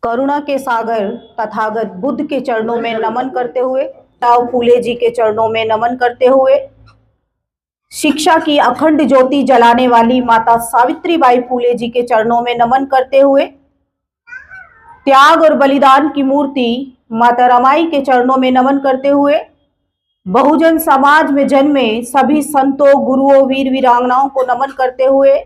करुणा के सागर तथागत बुद्ध के चरणों में नमन करते हुए, ताऊ फूले जी के चरणों में नमन करते हुए, शिक्षा की अखंड ज्योति जलाने वाली माता सावित्रीबाई फूले जी के चरणों में नमन करते हुए, त्याग और बलिदान की मूर्ति माता रमाई के चरणों में नमन करते हुए, बहुजन समाज में जन्मे सभी संतों, गुरुओं, वीर वीरांगनाओं को नमन करते हुए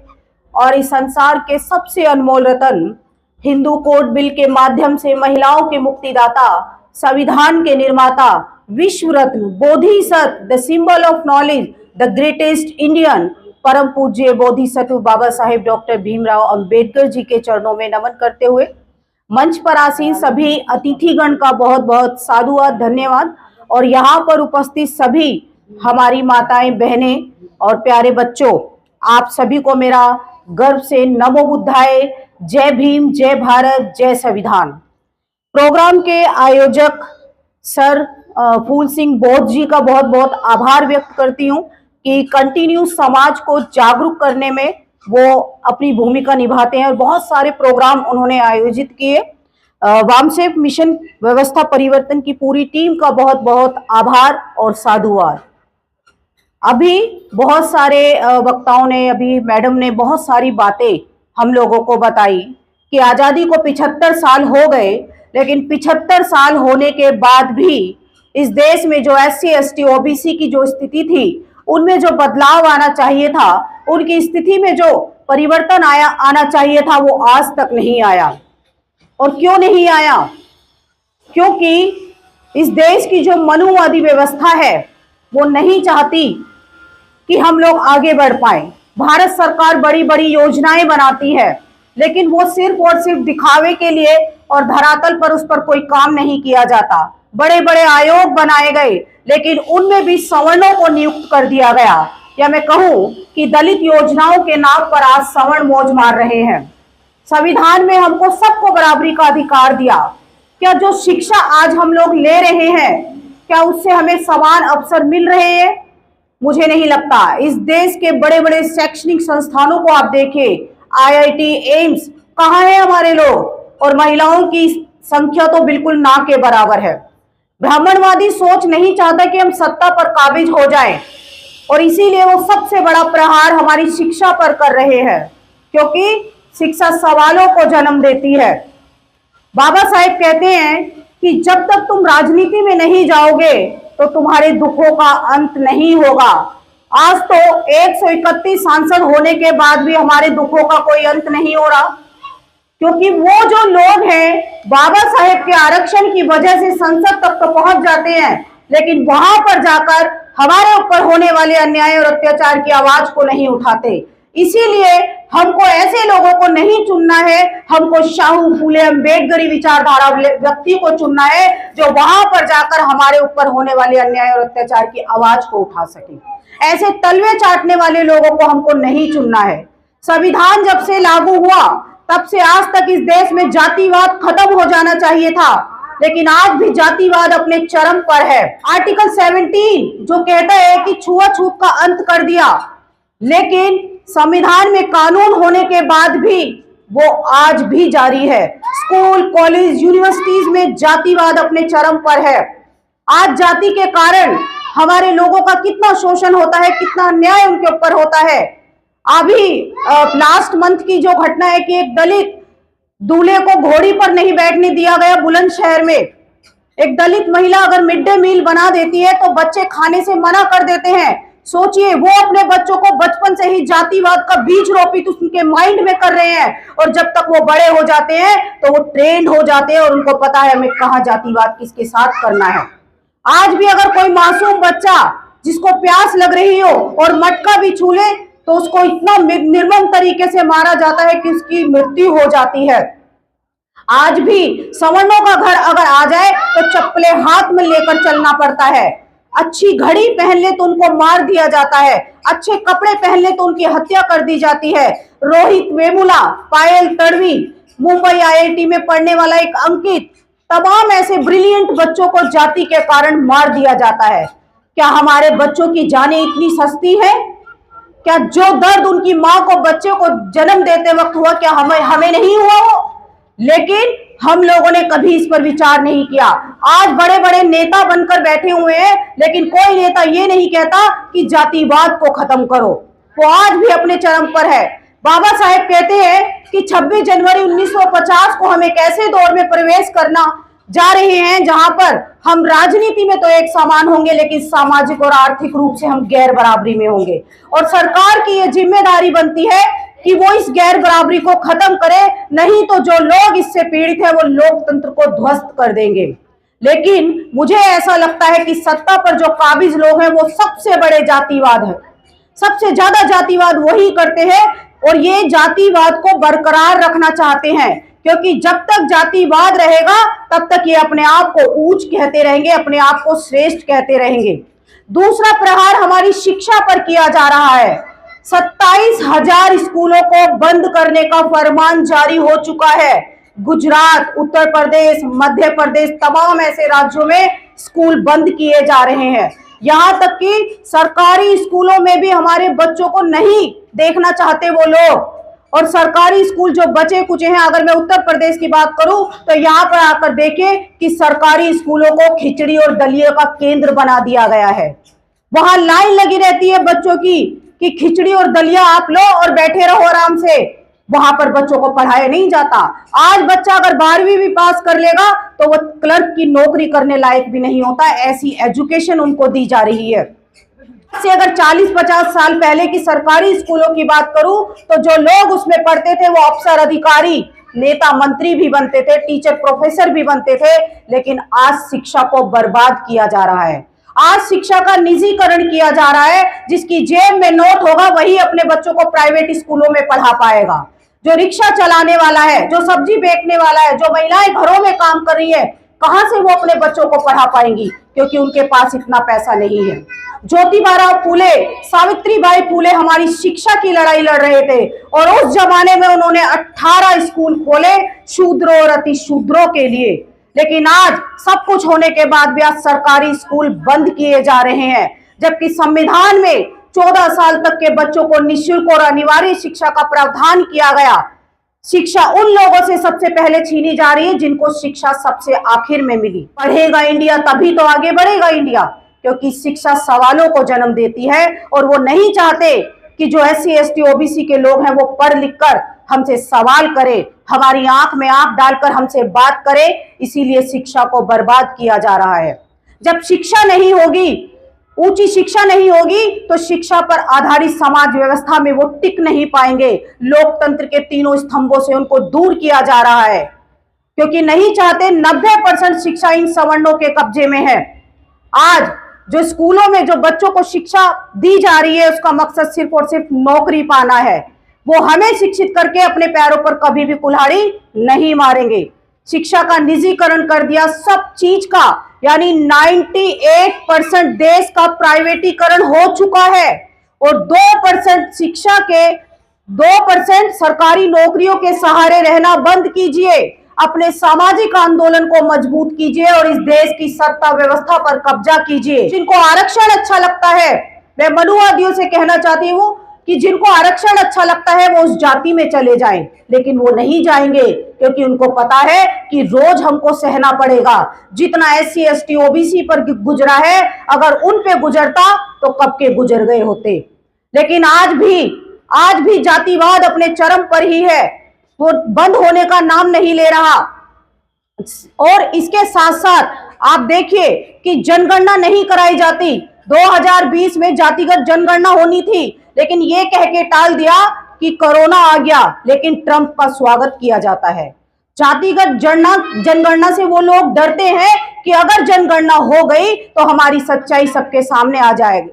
और इस संसार के सबसे अनमोल रतन हिंदू कोड बिल के माध्यम से महिलाओं के मुक्तिदाता, संविधान के निर्माता, विश्व रत्न, बोधिसत्व, the symbol of knowledge, the greatest Indian, परम पूज्य बोधिसत्व बाबा साहेब डॉक्टर भीमराव अंबेडकर जी के चरणों में नमन करते हुए मंच पर आसीन सभी अतिथिगण का बहुत बहुत साधुवाद, धन्यवाद। और यहाँ पर उपस्थित सभी हमारी माताएं, बहनें और प्यारे बच्चों, आप सभी को मेरा गर्व से नमो बुद्धाय, जय भीम, जय भारत, जय संविधान। प्रोग्राम के आयोजक सर फूल सिंह बोध जी का बहुत बहुत आभार व्यक्त करती हूँ कि कंटिन्यू समाज को जागरूक करने में वो अपनी भूमिका निभाते हैं और बहुत सारे प्रोग्राम उन्होंने आयोजित किए। वामसेफ मिशन व्यवस्था परिवर्तन की पूरी टीम का बहुत बहुत आभार और साधुवाद। अभी बहुत सारे वक्ताओं ने, अभी मैडम ने बहुत सारी बातें हम लोगों को बताई कि आज़ादी को 75 साल हो गए, लेकिन 75 साल होने के बाद भी इस देश में जो SC ST OBC की जो स्थिति थी, उनमें जो बदलाव आना चाहिए था, उनकी स्थिति में जो परिवर्तन आना चाहिए था, वो आज तक नहीं आया। और क्यों नहीं आया? क्योंकि इस देश की जो मनुवादी व्यवस्था है वो नहीं चाहती कि हम लोग आगे बढ़ पाए। भारत सरकार बड़ी बड़ी योजनाएं बनाती है, लेकिन वो सिर्फ और सिर्फ दिखावे के लिए और धरातल पर उस पर कोई काम नहीं किया जाता। बड़े बड़े आयोग बनाए गए, लेकिन उनमें भी सवर्णों को नियुक्त कर दिया गया, या मैं कहूं कि दलित योजनाओं के नाम पर आज सवर्ण मौज मार रहे हैं। संविधान में हमको सबको बराबरी का अधिकार दिया। क्या जो शिक्षा आज हम लोग ले रहे हैं, क्या उससे हमें समान अवसर मिल रहे हैं? मुझे नहीं लगता। इस देश के बड़े बड़े शैक्षणिक संस्थानों को आप देखें, IIT, एम्स, कहाँ है हमारे लोग? और महिलाओं की संख्या तो बिल्कुल ना के बराबर है। ब्राह्मणवादी सोच नहीं चाहता कि हम सत्ता पर काबिज हो जाएं, और इसीलिए वो सबसे बड़ा प्रहार हमारी शिक्षा पर कर रहे हैं, क्योंकि शिक्षा सवालों को जन्म देती है। बाबा साहेब कहते हैं कि जब तक तुम राजनीति में नहीं जाओगे तो तुम्हारे दुखों का अंत नहीं होगा। आज तो 131 सांसद होने के बाद भी हमारे दुखों का कोई अंत नहीं हो रहा, क्योंकि वो जो लोग हैं बाबा साहेब के आरक्षण की वजह से संसद तक तो पहुंच जाते हैं, लेकिन वहां पर जाकर हमारे ऊपर होने वाले अन्याय और अत्याचार की आवाज को नहीं उठाते। इसीलिए हमको ऐसे लोगों को नहीं चुनना है, हमको शाहू फूले अम्बेडकरी विचारधारा व्यक्ति को चुनना है, जो वहां पर जाकर हमारे ऊपर होने वाले अन्याय और अत्याचार की आवाज को उठा सके। ऐसे तलवे चाटने वाले लोगों को हमको नहीं चुनना है। संविधान जब से लागू हुआ तब से आज तक इस देश में जातिवाद खत्म हो जाना चाहिए था, लेकिन आज भी जातिवाद अपने चरम पर है। आर्टिकल 17 जो कहता है कि छुआछूत का अंत कर दिया, लेकिन संविधान में कानून होने के बाद भी वो आज भी जारी है। स्कूल, कॉलेज, यूनिवर्सिटीज में जातिवाद अपने चरम पर है। आज जाति के कारण हमारे लोगों का कितना शोषण होता है, कितना अन्याय उनके ऊपर होता है। अभी लास्ट मंथ की जो घटना है कि एक दलित दूल्हे को घोड़ी पर नहीं बैठने दिया गया बुलंदशहर में। एक दलित महिला अगर मिड डे मील बना देती है तो बच्चे खाने से मना कर देते हैं। सोचिए, वो अपने बच्चों को बचपन से ही जातिवाद का बीज रोपित उनके माइंड में कर रहे हैं, और जब तक वो बड़े हो जाते हैं तो वो ट्रेंड हो जाते हैं और उनको पता है हमें कहाँ जातिवाद किसके साथ करना है। आज भी अगर कोई मासूम बच्चा जिसको प्यास लग रही हो और मटका भी छू ले तो उसको इतना निर्मम तरीके से मारा जाता है कि उसकी मृत्यु हो जाती है। आज भी सवर्णों का घर अगर आ जाए तो चप्पलें हाथ में लेकर चलना पड़ता है। अच्छी घड़ी पहन ले तो उनको मार दिया जाता है, अच्छे कपड़े पहन ले तो उनकी हत्या कर दी जाती है। रोहित वेमुला, पायल तड़वी, मुंबई IIT में पढ़ने वाला एक अंकित, तमाम ऐसे ब्रिलियंट बच्चों को जाति के कारण मार दिया जाता है। क्या हमारे बच्चों की जानें इतनी सस्ती है? क्या जो दर्द उनकी माँ को, बच्चे को जन्म देते वक्त हुआ, क्या हमें नहीं हुआ हो? लेकिन हम लोगों ने कभी इस पर विचार नहीं किया। आज बड़े बड़े नेता बनकर बैठे हुए हैं, लेकिन कोई नेता ये नहीं कहता कि जातिवाद को खत्म करो। वो आज भी अपने चरम पर है। बाबा साहेब कहते हैं कि 26 जनवरी 1950 को हम एक ऐसे दौर में प्रवेश करना जा रहे हैं जहां पर हम राजनीति में तो एक समान होंगे, लेकिन सामाजिक और आर्थिक रूप से हम गैर बराबरी में होंगे। और सरकार की यह जिम्मेदारी बनती है कि वो इस गैर बराबरी को खत्म करे, नहीं तो जो लोग इससे पीड़ित है वो लोकतंत्र को ध्वस्त कर देंगे। लेकिन मुझे ऐसा लगता है कि सत्ता पर जो काबिज लोग हैं वो सबसे बड़े जातिवाद है, सबसे ज्यादा जातिवाद वही करते हैं और ये जातिवाद को बरकरार रखना चाहते हैं, क्योंकि जब तक जातिवाद रहेगा तब तक ये अपने आप को ऊंच कहते रहेंगे, अपने आप को श्रेष्ठ कहते रहेंगे। दूसरा प्रहार हमारी शिक्षा पर किया जा रहा है। 27,000 स्कूलों को बंद करने का फरमान जारी हो चुका है। गुजरात, उत्तर प्रदेश, मध्य प्रदेश, तमाम ऐसे राज्यों में स्कूल बंद किए जा रहे हैं। यहां तक कि सरकारी स्कूलों में भी हमारे बच्चों को नहीं देखना चाहते वो लोग। और सरकारी स्कूल जो बचे कुचे हैं, अगर मैं उत्तर प्रदेश की बात करूं तो यहाँ पर आकर देखें कि सरकारी स्कूलों को खिचड़ी और दलिया का केंद्र बना दिया गया है। वहां लाइन लगी रहती है बच्चों की कि खिचड़ी और दलिया आप लो और बैठे रहो आराम से। वहां पर बच्चों को पढ़ाया नहीं जाता। आज बच्चा अगर 12वीं भी पास कर लेगा तो वो क्लर्क की नौकरी करने लायक भी नहीं होता, ऐसी एजुकेशन उनको दी जा रही है। से अगर 40-50 साल पहले की सरकारी स्कूलों की बात करूं तो जो लोग उसमें पढ़ते थे वो अफसर, अधिकारी, नेता, मंत्री भी बनते थे, टीचर, प्रोफेसर भी बनते थे। लेकिन आज शिक्षा को बर्बाद किया जा रहा है। आज शिक्षा का निजीकरण किया जा रहा है। जिसकी जेब में नोट होगा वही अपने बच्चों को प्राइवेट स्कूलों में पढ़ा पाएगा। जो रिक्शा चलाने वाला है, जो सब्जी बेचने वाला है, जो महिलाएं घरों में काम कर रही है, कहां से वो अपने बच्चों को पढ़ा पाएंगी, क्योंकि उनके पास इतना पैसा नहीं है। ज्योतिबा फूले, सावित्रीबाई फूले हमारी शिक्षा की लड़ाई लड़ रहे थे और उस जमाने में उन्होंने 18 स्कूल खोले शूद्रों और अति शूद्रों के लिए। लेकिन आज सब कुछ होने के बाद भी आज सरकारी स्कूल बंद किए जा रहे हैं, जबकि संविधान में 14 साल तक के बच्चों को निःशुल्क और अनिवार्य शिक्षा का प्रावधान किया गया। शिक्षा उन लोगों से सबसे पहले छीनी जा रही है जिनको शिक्षा सबसे आखिर में मिली। पढ़ेगा इंडिया तभी तो आगे बढ़ेगा इंडिया, क्योंकि शिक्षा सवालों को जन्म देती है और वो नहीं चाहते कि जो SC ST OBC के लोग हैं वो पढ़ लिख कर हमसे सवाल करें, हमारी आंख में आंख डालकर हमसे बात करें। इसीलिए शिक्षा को बर्बाद किया जा रहा है। जब शिक्षा नहीं होगी, ऊंची शिक्षा नहीं होगी, तो शिक्षा पर आधारित समाज व्यवस्था में वो टिक नहीं पाएंगे। लोकतंत्र के तीनों स्तंभों से उनको दूर किया जा रहा है, क्योंकि नहीं चाहते 90% शिक्षा इन सवर्णों के कब्जे में है। आज जो स्कूलों में जो बच्चों को शिक्षा दी जा रही है उसका मकसद सिर्फ और सिर्फ नौकरी पाना है। वो हमें शिक्षित करके अपने पैरों पर कभी भी कुल्हाड़ी नहीं मारेंगे। शिक्षा का निजीकरण कर दिया सब चीज का, यानी 98% देश का प्राइवेटीकरण हो चुका है और 2% शिक्षा के 2% सरकारी नौकरियों के सहारे रहना बंद कीजिए। अपने सामाजिक आंदोलन को मजबूत कीजिए और इस देश की सत्ता व्यवस्था पर कब्जा कीजिए। जिनको आरक्षण अच्छा लगता है, मैं मनुवादियों से कहना चाहती हूँ कि जिनको आरक्षण अच्छा लगता है वो उस जाति में चले जाएं, लेकिन वो नहीं जाएंगे, क्योंकि उनको पता है कि रोज हमको सहना पड़ेगा। जितना SC ST OBC पर गुजरा है, अगर उन पे गुजरता तो कब के गुजर गए होते। लेकिन आज भी जातिवाद अपने चरम पर ही है, वो बंद होने का नाम नहीं ले रहा। और इसके साथ साथ आप देखिए कि जनगणना नहीं कराई जाती। 2020 में जातिगत जनगणना होनी थी, लेकिन ये कह के टाल दिया कि कोरोना आ गया, लेकिन ट्रंप का स्वागत किया जाता है। जातिगत जनगणना से वो लोग डरते हैं कि अगर जनगणना हो गई तो हमारी सच्चाई सबके सामने आ जाएगी,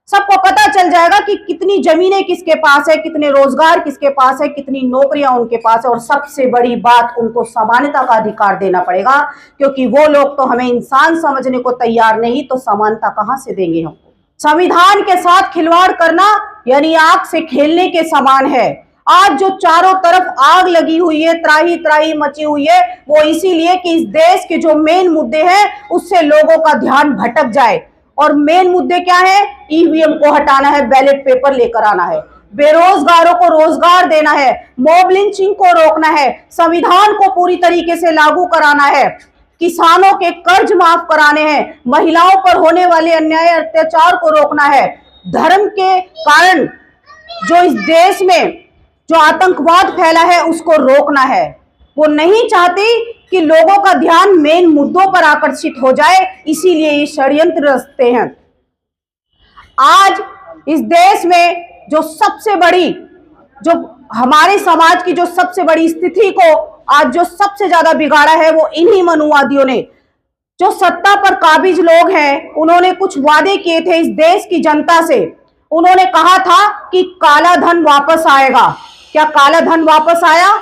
सबको पता चल जाएगा कि कितनी जमीनें किसके पास है, कितने रोजगार किसके पास है, कितनी नौकरियां उनके पास है। और सबसे बड़ी बात, उनको समानता का अधिकार देना पड़ेगा, क्योंकि वो लोग तो हमें इंसान समझने को तैयार नहीं, तो समानता कहां से देंगे हमको। संविधान के साथ खिलवाड़ करना यानी आग से खेलने के समान है। आज जो चारों तरफ आग लगी हुई है, त्राही त्राही मची हुई है, वो इसीलिए कि इस देश के जो मेन मुद्दे हैं उससे लोगों का ध्यान भटक जाए। और मेन मुद्दे क्या है? EVM को हटाना है, बैलेट पेपर लेकर आना है। बेरोजगारों को रोजगार देना है, मॉब लिंचिंग को रोकना है, संविधान को पूरी तरीके से लागू कराना है, किसानों के कर्ज माफ कराने हैं, महिलाओं पर होने वाले अन्याय अत्याचार को रोकना है, धर्म के कारण जो इस देश में जो आतंकवाद फैला है उसको रोकना है। वो नहीं चाहती कि लोगों का ध्यान मेन मुद्दों पर आकर्षित हो जाए, इसीलिए ये षड्यंत्र रचते हैं। आज इस देश में जो सबसे बड़ी, जो हमारे समाज की जो सबसे बड़ी स्थिति को आज जो सबसे ज्यादा बिगाड़ा है वो इन्हीं मनुवादियों ने। जो सत्ता पर काबिज लोग हैं, उन्होंने कुछ वादे किए थे इस देश की जनता से। उन्होंने कहा था कि काला धन वापस आएगा। क्या काला धन वापस आया?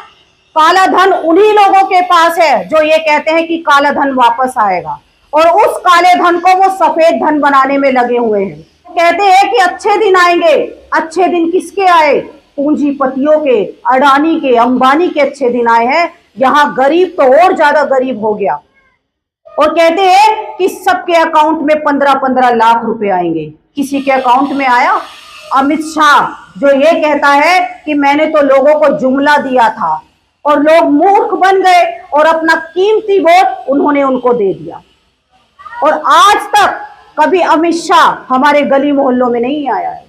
काला धन उन्हीं लोगों के पास है जो ये कहते हैं कि काला धन वापस आएगा, और उस काले धन को वो सफेद धन बनाने में लगे हुए हैं। कहते हैं कि अच्छे दिन आएंगे। अच्छे दिन किसके आए? पूंजीपतियों के, अडानी के, अंबानी के अच्छे दिन आए हैं। यहाँ गरीब तो और ज्यादा गरीब हो गया। और कहते हैं कि सबके अकाउंट में 15-15 लाख रुपए आएंगे। किसी के अकाउंट में आया? अमित शाह जो ये कहता है कि मैंने तो लोगों को जुमला दिया था, और लोग मूर्ख बन गए और अपना कीमती वोट उन्होंने उनको दे दिया। और आज तक कभी अमित शाह हमारे गली मोहल्लों में नहीं आया है।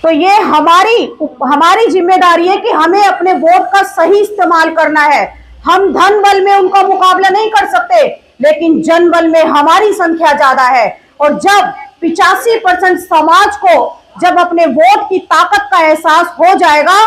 तो ये हमारी जिम्मेदारी है कि हमें अपने वोट का सही इस्तेमाल करना है। हम धन बल में उनका मुकाबला नहीं कर सकते, लेकिन जन बल में हमारी संख्या ज्यादा है। और जब 85% समाज को जब अपने वोट की ताकत का एहसास हो जाएगा,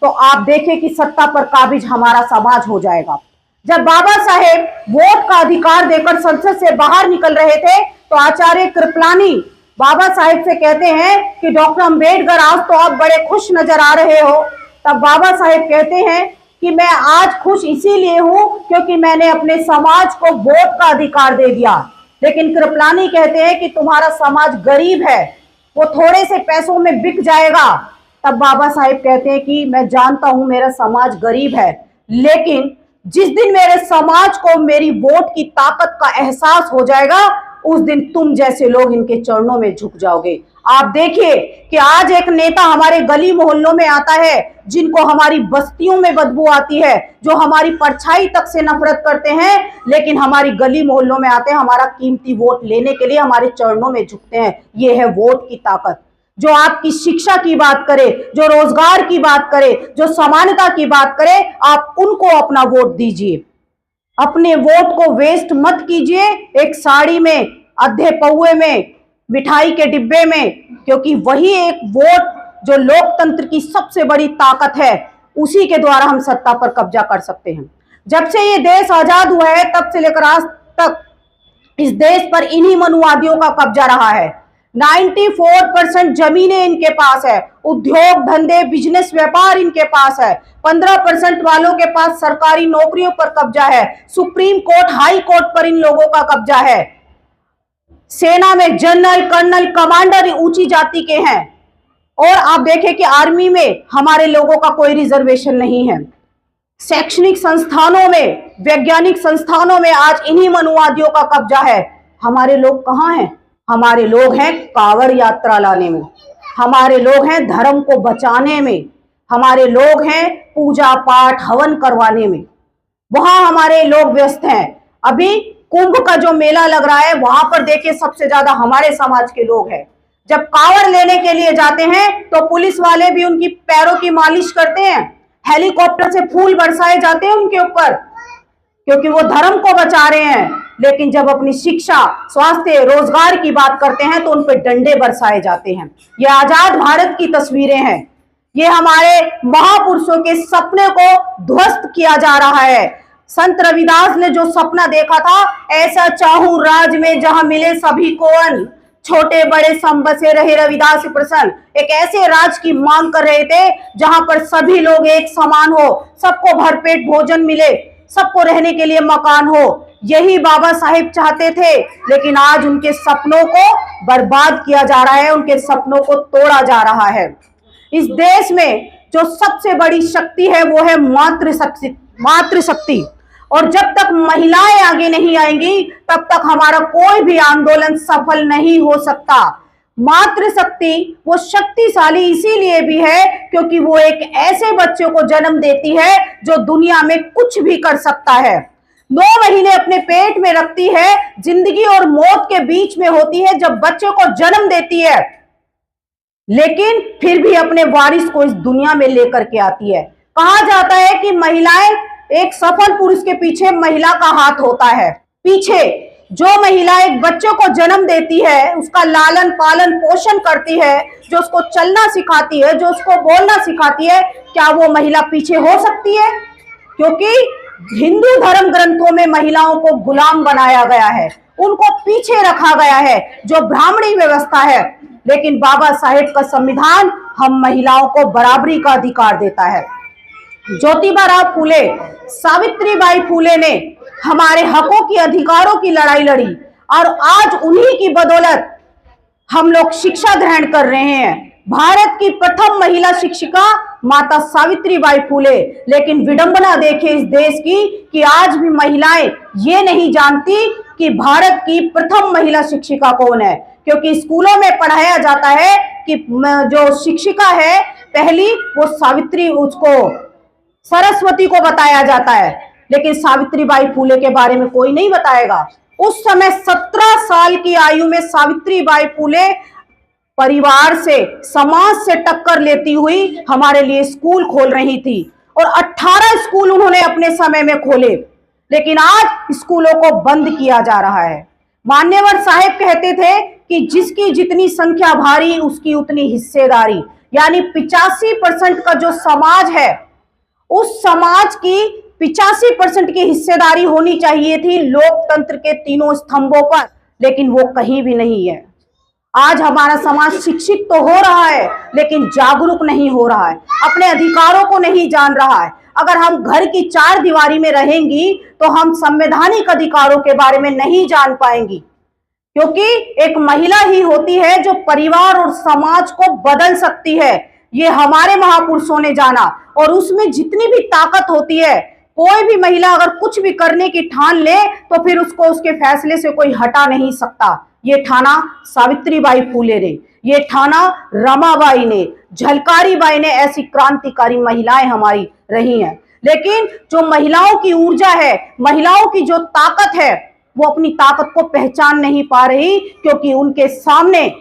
तो आप देखें कि सत्ता पर काबिज हमारा समाज हो जाएगा। जब बाबा साहेब वोट का अधिकार देकर संसद से बाहर निकल रहे थे, तो आचार्य कृपलानी बाबा साहेब से कहते हैं कि डॉक्टर अंबेडकर आज तो आप बड़े खुश नजर आ रहे हो। तब बाबा साहेब कहते हैं कि मैं आज खुश इसीलिए हूं क्योंकि मैंने अपने समाज को वोट का अधिकार दे दिया। लेकिन कृपलानी कहते हैं कि तुम्हारा समाज गरीब है, वो थोड़े से पैसों में बिक जाएगा। तब बाबा साहेब कहते हैं कि मैं जानता हूं मेरा समाज गरीब है, लेकिन जिस दिन मेरे समाज को मेरी वोट की ताकत का एहसास हो जाएगा, उस दिन तुम जैसे लोग इनके चरणों में झुक जाओगे। आप देखिए कि आज एक नेता हमारे गली मोहल्लों में आता है, जिनको हमारी बस्तियों में बदबू आती है, जो हमारी परछाई तक से नफरत करते हैं, लेकिन हमारी गली मोहल्लों में आते हैं हमारा कीमती वोट लेने के लिए, हमारे चरणों में झुकते हैं। ये है वोट की ताकत। जो आपकी शिक्षा की बात करे, जो रोजगार की बात करे, जो समानता की बात करे, आप उनको अपना वोट दीजिए। अपने वोट को वेस्ट मत कीजिए एक साड़ी में, आधे पौए में, मिठाई के डिब्बे में, क्योंकि वही एक वोट जो लोकतंत्र की सबसे बड़ी ताकत है, उसी के द्वारा हम सत्ता पर कब्जा कर सकते हैं। जब से ये देश आजाद हुआ है, तब से लेकर आज तक इस देश पर इन्हीं मनुवादियों का कब्जा रहा है। 94% जमीनें इनके पास है, उद्योग धंधे बिजनेस व्यापार इनके पास है, 15% वालों के पास सरकारी नौकरियों पर कब्जा है, सुप्रीम कोर्ट हाई कोर्ट पर इन लोगों का कब्जा है, सेना में जनरल कर्नल कमांडर ऊंची जाति के हैं, और आप देखें कि आर्मी में हमारे लोगों का कोई रिजर्वेशन नहीं है। शैक्षणिक संस्थानों में, वैज्ञानिक संस्थानों में आज इन्हीं मनुवादियों का कब्जा है। हमारे लोग कहाँ हैं? हमारे लोग हैं कांवड़ यात्रा लाने में, हमारे लोग हैं धर्म को बचाने में, हमारे लोग हैं पूजा पाठ हवन करवाने में, वहां हमारे लोग व्यस्त हैं। अभी कुंभ का जो मेला लग रहा है, वहां पर देखिए सबसे ज्यादा हमारे समाज के लोग हैं। जब कांवड़ लेने के लिए जाते हैं तो पुलिस वाले भी उनकी पैरों की मालिश करते हैं, हेलीकॉप्टर से फूल बरसाए जाते हैं उनके ऊपर, क्योंकि वो धर्म को बचा रहे हैं। लेकिन जब अपनी शिक्षा, स्वास्थ्य, रोजगार की बात करते हैं तो उन पर डंडे बरसाए जाते हैं। ये आजाद भारत की तस्वीरें हैं। ये हमारे महापुरुषों के सपने को ध्वस्त किया जा रहा है। संत रविदास ने जो सपना देखा था, ऐसा चाहूं राज में जहां मिले सभी को अन्न, छोटे बड़े सब बसे रहे रविदास प्रसन्न। एक ऐसे राज की मांग कर रहे थे जहां पर सभी लोग एक समान हो, सबको भरपेट भोजन मिले, सबको रहने के लिए मकान हो। यही बाबा साहेब चाहते थे, लेकिन आज उनके सपनों को बर्बाद किया जा रहा है, उनके सपनों को तोड़ा जा रहा है। इस देश में जो सबसे बड़ी शक्ति है वो है मातृशक्ति। और जब तक महिलाएं आगे नहीं आएंगी, तब तक हमारा कोई भी आंदोलन सफल नहीं हो सकता। मातृशक्ति वो शक्तिशाली इसीलिए भी है क्योंकि वो एक ऐसे बच्चे को जन्म देती है जो दुनिया में कुछ भी कर सकता है। 9 महीने अपने पेट में रखती है, जिंदगी और मौत के बीच में होती है जब बच्चे को जन्म देती है, लेकिन फिर भी अपने वारिस को इस दुनिया में लेकर के आती है। कहा जाता है कि महिलाएं, एक सफल पुरुष के पीछे महिला का हाथ होता है। पीछे जो महिला एक बच्चे को जन्म देती है, उसका लालन पालन पोषण करती है, जो उसको चलना सिखाती है, जो उसको बोलना सिखाती है, क्या वो महिला पीछे हो सकती है? क्योंकि हिंदू धर्म ग्रंथों में महिलाओं को गुलाम बनाया गया है, उनको पीछे रखा गया है, जो ब्राह्मणी व्यवस्था है। लेकिन बाबा साहेब का संविधान हम महिलाओं को बराबरी का अधिकार देता है। ज्योतिबा राव फूले, सावित्रीबाई फूले ने हमारे हकों की, अधिकारों की लड़ाई लड़ी और आज उन्हीं की बदौलत हम लोग शिक्षा ग्रहण कर रहे हैं। भारत की प्रथम महिला शिक्षिका माता सावित्रीबाई फूले। लेकिन विडंबना देखे इस देश की कि आज भी महिलाएं ये नहीं जानती कि भारत की प्रथम महिला शिक्षिका कौन है, क्योंकि स्कूलों में पढ़ाया जाता है कि जो शिक्षिका है पहली वो सावित्री, उसको सरस्वती को बताया जाता है, लेकिन सावित्रीबाई फूले के बारे में कोई नहीं बताएगा। उस समय 17 साल की आयु में सावित्रीबाई फूले परिवार से, समाज से टक्कर लेती हुई हमारे लिए स्कूल खोल रही थी और 18 स्कूल उन्होंने अपने समय में खोले, लेकिन आज स्कूलों को बंद किया जा रहा है। मान्यवर साहेब कहते थे कि जिसकी जितनी संख्या भारी उसकी उतनी हिस्सेदारी, यानी 85% का जो समाज है उस समाज की 85% की हिस्सेदारी होनी चाहिए थी लोकतंत्र के तीनों स्तंभों पर, लेकिन वो कहीं भी नहीं है। आज हमारा समाज शिक्षित तो हो रहा है लेकिन जागरूक नहीं हो रहा है, अपने अधिकारों को नहीं जान रहा है। अगर हम घर की 4 दीवारी में रहेंगी तो हम संवैधानिक अधिकारों के बारे में नहीं जान पाएंगी, क्योंकि एक महिला ही होती है जो परिवार और समाज को बदल सकती है। ये हमारे महापुरुषों ने जाना और उसमें जितनी भी ताकत होती है, कोई भी महिला अगर कुछ भी करने की ठान ले तो फिर उसको उसके फैसले से कोई हटा नहीं सकता। ये ठाना सावित्रीबाई फूले ने, ये ठाना रमाबाई ने, झलकारी बाई ने, ऐसी क्रांतिकारी महिलाएं हमारी रही हैं। लेकिन जो महिलाओं की ऊर्जा है, महिलाओं की जो ताकत है, वो अपनी ताकत को पहचान नहीं पा रही, क्योंकि उनके सामने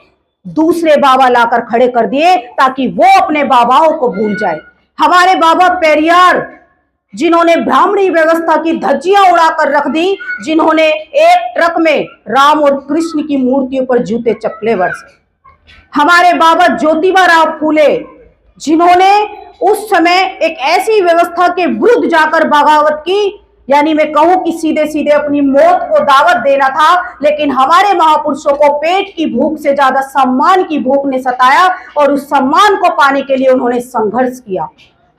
दूसरे बाबा लाकर खड़े कर दिए ताकि वो अपने बाबाओं को भूल जाए। हमारे बाबा पेरियार, जिन्होंने ब्राह्मणी व्यवस्था की धज्जियां उड़ाकर रख दी, जिन्होंने एक ट्रक में राम और कृष्ण की मूर्तियों पर जूते चप्पलें बरसे। हमारे बाबा ज्योतिबा राव फूले, जिन्होंने उस समय एक ऐसी व्यवस्था के विरुद्ध जाकर बगावत की, यानी मैं कहूं कि सीधे सीधे अपनी मौत को दावत देना था। लेकिन हमारे महापुरुषों को पेट की भूख से ज्यादा सम्मान की भूख ने सताया और उस सम्मान को पाने के लिए उन्होंने संघर्ष किया।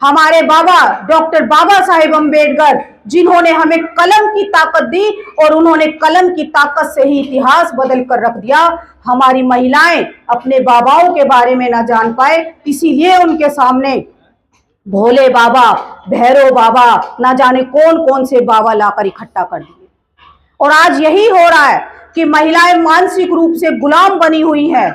हमारे बाबा डॉक्टर बाबा साहेब अम्बेडकर, जिन्होंने हमें कलम की ताकत दी और उन्होंने कलम की ताकत से ही इतिहास बदल कर रख दिया। हमारी महिलाएं अपने बाबाओं के बारे में ना जान पाए, इसीलिए उनके सामने भोले बाबा, भैरव बाबा, ना जाने कौन कौन से बाबा लाकर इकट्ठा कर दिए। और आज यही हो रहा है कि महिलाएं मानसिक रूप से गुलाम बनी हुई हैं।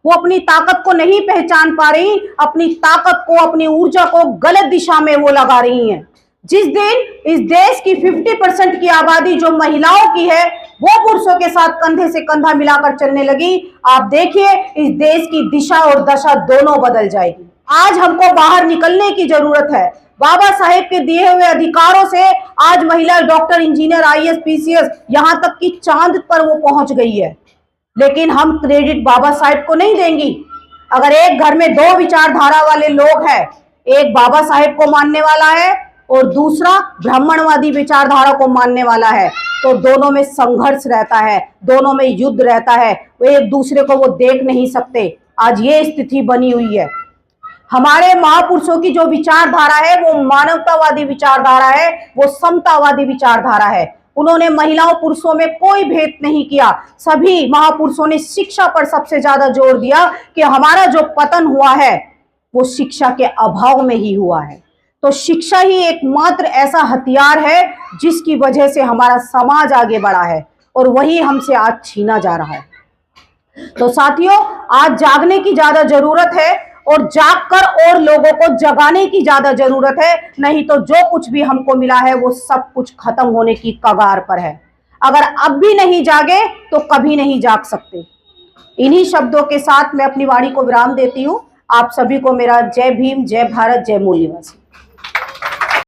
वो अपनी ताकत को नहीं पहचान पा रही, अपनी ताकत को, अपनी ऊर्जा को गलत दिशा में वो लगा रही हैं। जिस दिन इस देश की 50% की आबादी जो महिलाओं की है वो पुरुषों के साथ कंधे से कंधा मिलाकर चलने लगी, आप देखिए इस देश की दिशा और दशा दोनों बदल जाएगी। आज हमको बाहर निकलने की जरूरत है। बाबा साहेब के दिए हुए अधिकारों से आज महिला डॉक्टर, इंजीनियर, IAS, PCS, यहाँ तक कि चांद पर वो पहुंच गई है। लेकिन हम क्रेडिट बाबा साहेब को नहीं देंगी। अगर एक घर में 2 विचारधारा वाले लोग हैं, एक बाबा साहेब को मानने वाला है और दूसरा ब्राह्मणवादी विचारधारा को मानने वाला है, तो दोनों में संघर्ष रहता है, दोनों में युद्ध रहता है, वो एक दूसरे को वो देख नहीं सकते। आज ये स्थिति बनी हुई है। हमारे महापुरुषों की जो विचारधारा है वो मानवतावादी विचारधारा है, वो समतावादी विचारधारा है। उन्होंने महिलाओं पुरुषों में कोई भेद नहीं किया। सभी महापुरुषों ने शिक्षा पर सबसे ज्यादा जोर दिया कि हमारा जो पतन हुआ है वो शिक्षा के अभाव में ही हुआ है। तो शिक्षा ही एकमात्र ऐसा हथियार है जिसकी वजह से हमारा समाज आगे बढ़ा है और वही हमसे आज छीना जा रहा है। तो साथियों, आज जागने की ज्यादा जरूरत है और जागकर और लोगों को जगाने की ज्यादा जरूरत है, नहीं तो जो कुछ भी हमको मिला है वो सब कुछ खत्म होने की कगार पर है। अगर अब भी नहीं जागे तो कभी नहीं जाग सकते। इन्हीं शब्दों के साथ मैं अपनी वाणी को विराम देती हूं। आप सभी को मेरा जय भीम, जय भारत, जय मूल्यवासी।